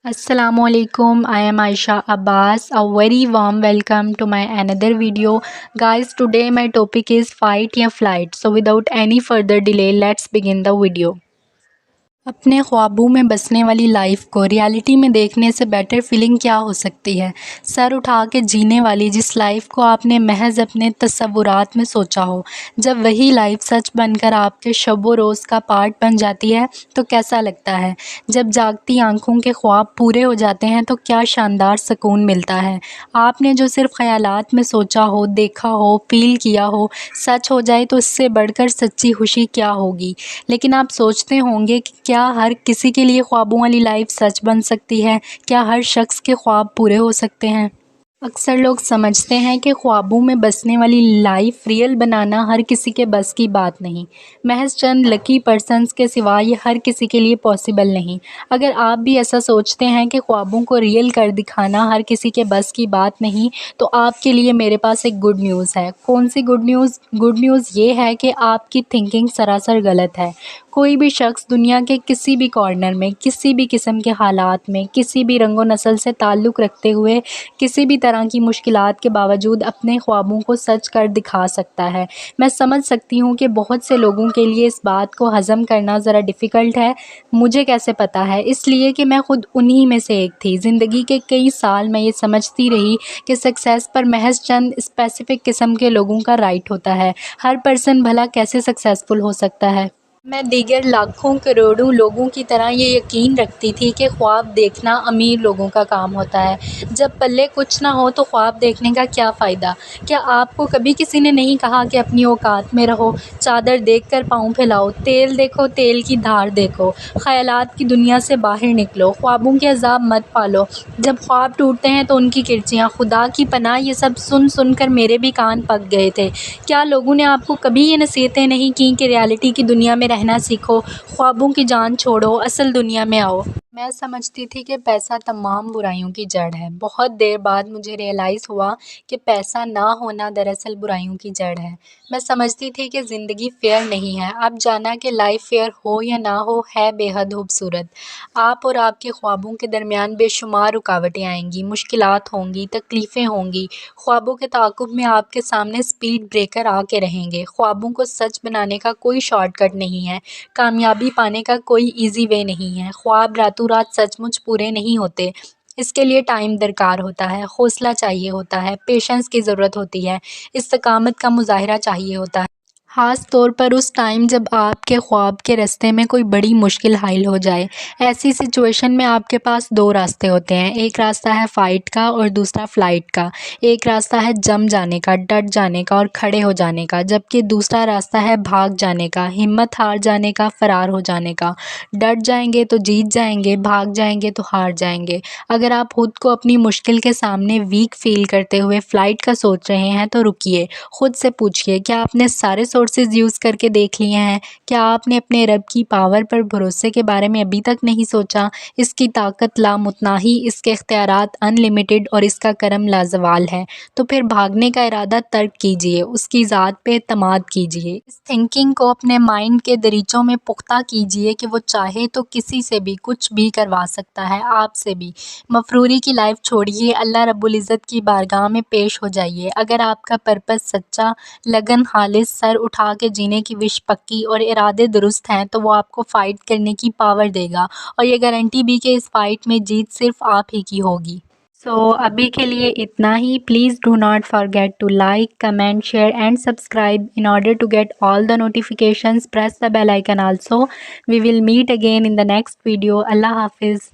Assalamu alaikum. I am Aisha Abbas. A very warm welcome to my another video. Guys, today my topic is fight या flight. So without any further delay, let's begin the video. अपने ख्वाबों में बसने वाली life को reality में देखने से बेटर फीलिंग क्या हो सकती है। सर उठा के जीने वाली जिस लाइफ को आपने महज अपने तसव्वुरात में सोचा हो, जब वही लाइफ सच बनकर आपके शब रोज़ का पार्ट बन जाती है तो कैसा लगता है। जब जागती आंखों के ख्वाब पूरे हो जाते हैं तो क्या शानदार सुकून मिलता है। आपने जो सिर्फ ख्यालात में सोचा हो, देखा हो, फील किया हो, सच हो जाए तो इससे बढ़कर सच्ची खुशी क्या होगी। लेकिन आप सोचते होंगे कि क्या हर किसी के लिए ख्वाबों वाली लाइफ सच बन सकती है? क्या हर शख्स के ख्वाब पूरे हो सकते हैं? अक्सर लोग समझते हैं कि ख्वाबों में बसने वाली लाइफ रियल बनाना हर किसी के बस की बात नहीं। महज चंद लकी पर्सन्स के सिवा ये हर किसी के लिए पॉसिबल नहीं। अगर आप भी ऐसा सोचते हैं कि ख्वाबों को रियल कर दिखाना हर किसी के बस की बात नहीं, तो आपके लिए मेरे पास एक गुड न्यूज़ है। कौन सी गुड न्यूज़? गुड न्यूज़ ये है कि आपकी थिंकिंग सरासर गलत है। कोई भी शख्स दुनिया के किसी भी कॉर्नर में, किसी भी किस्म के हालात में, किसी भी रंगो नस्ल से ताल्लुक़ रखते हुए, किसी भी तरह की मुश्किलात के बावजूद अपने ख्वाबों को सच कर दिखा सकता है। मैं समझ सकती हूँ कि बहुत से लोगों के लिए इस बात को हज़म करना ज़रा डिफ़िकल्ट है। मुझे कैसे पता है? इसलिए कि मैं ख़ुद उन्हीं में से एक थी। ज़िंदगी के कई साल मैं ये समझती रही कि सक्सेस पर महज चंद स्पेसिफ़िक किस्म के लोगों का राइट होता है। हर पर्सन भला कैसे सक्सेसफुल हो सकता है? मैं दीगर लाखों करोड़ों लोगों की तरह ये यकीन रखती थी कि ख्वाब देखना अमीर लोगों का काम होता है। जब पल्ले कुछ ना हो तो ख्वाब देखने का क्या फ़ायदा। क्या आपको कभी किसी ने नहीं कहा कि अपनी औकात में रहो, चादर देखकर पाँव फैलाओ, तेल देखो, तेल की धार देखो, ख़यालात की दुनिया से बाहर निकलो, ख्वाबों के अज़ाब मत पालो। जब ख्वाब टूटते हैं तो उनकी किरचियाँ, खुदा की पनाह, ये सब सुन सुन कर मेरे भी कान पक गए थे। क्या लोगों ने आपको कभी ये नसीहतें नहीं की कि रियलिटी की दुनिया में रहना सीखो, ख्वाबों की जान छोड़ो, असल दुनिया में आओ? मैं समझती थी कि पैसा तमाम बुराइयों की जड़ है। बहुत देर बाद मुझे रियलाइज़ हुआ कि पैसा ना होना दरअसल बुराइयों की जड़ है। मैं समझती थी कि ज़िंदगी फ़ेयर नहीं है। अब जाना कि लाइफ फ़ेयर हो या ना हो, है बेहद खूबसूरत। आप और आपके ख्वाबों के दरमियान बेशुमार रुकावटें आएंगी, मुश्किलात होंगी, तकलीफ़ें होंगी। ख्वाबों के ताक़ुब में आपके सामने स्पीड ब्रेकर आके रहेंगे। ख्वाबों को सच बनाने का कोई शॉर्टकट नहीं है। कामयाबी पाने का कोई ईज़ी वे नहीं है। ख्वाब रातों रात सचमुच पूरे नहीं होते। इसके लिए टाइम दरकार होता है, हौसला चाहिए होता है, पेशेंस की ज़रूरत होती है, इस्तिकामत का मुज़ाहिरा चाहिए होता है। ख़ास तौर पर उस टाइम जब आपके ख्वाब के रास्ते में कोई बड़ी मुश्किल हाइल हो जाए। ऐसी सिचुएशन में आपके पास दो रास्ते होते हैं। एक रास्ता है फ़ाइट का और दूसरा फ़्लाइट का। एक रास्ता है जम जाने का, डट जाने का और खड़े हो जाने का, जबकि दूसरा रास्ता है भाग जाने का, हिम्मत हार जाने का, फ़रार हो जाने का। डट जाएंगे तो जीत जाएंगे, भाग जाएंगे तो हार जाएंगे। अगर आप खुद को अपनी मुश्किल के सामने वीक फील करते हुए फ़्लाइट का सोच रहे हैं तो रुकिए, खुद से पूछिए, क्या आपने सारे सोर्सेज यूज़ करके देख लिए हैं? क्या आपने अपने रब की पावर पर भरोसे के बारे में अभी तक नहीं सोचा? इसकी ताकत लामुतनाही, इसके इख्तियारात अनलिमिटेड और इसका करम लाजवाल है। तो फिर भागने का इरादा तर्क कीजिए, उसकी ज़ात पे एतमाद कीजिए। इस थिंकिंग को अपने माइंड के दरीचों में पुख्ता कीजिए कि वो चाहे तो किसी से भी कुछ भी करवा सकता है, आपसे भी। मफरूरी की लाइफ छोड़िए, अल्लाह रब्बुल इज़्ज़त की बारगाह में पेश हो जाइए। अगर आपका पर्पस सच्चा, लगन खालिस, सर उठा के जीने की विश पक्की और इरादे दुरुस्त हैं, तो वो आपको फ़ाइट करने की पावर देगा और ये गारंटी भी कि इस फ़ाइट में जीत सिर्फ आप ही की होगी। अभी के लिए इतना ही। Please do not forget to like, comment, share and subscribe in order to get all the notifications. Press the bell icon also. We will meet again in the next video. Allah Hafiz.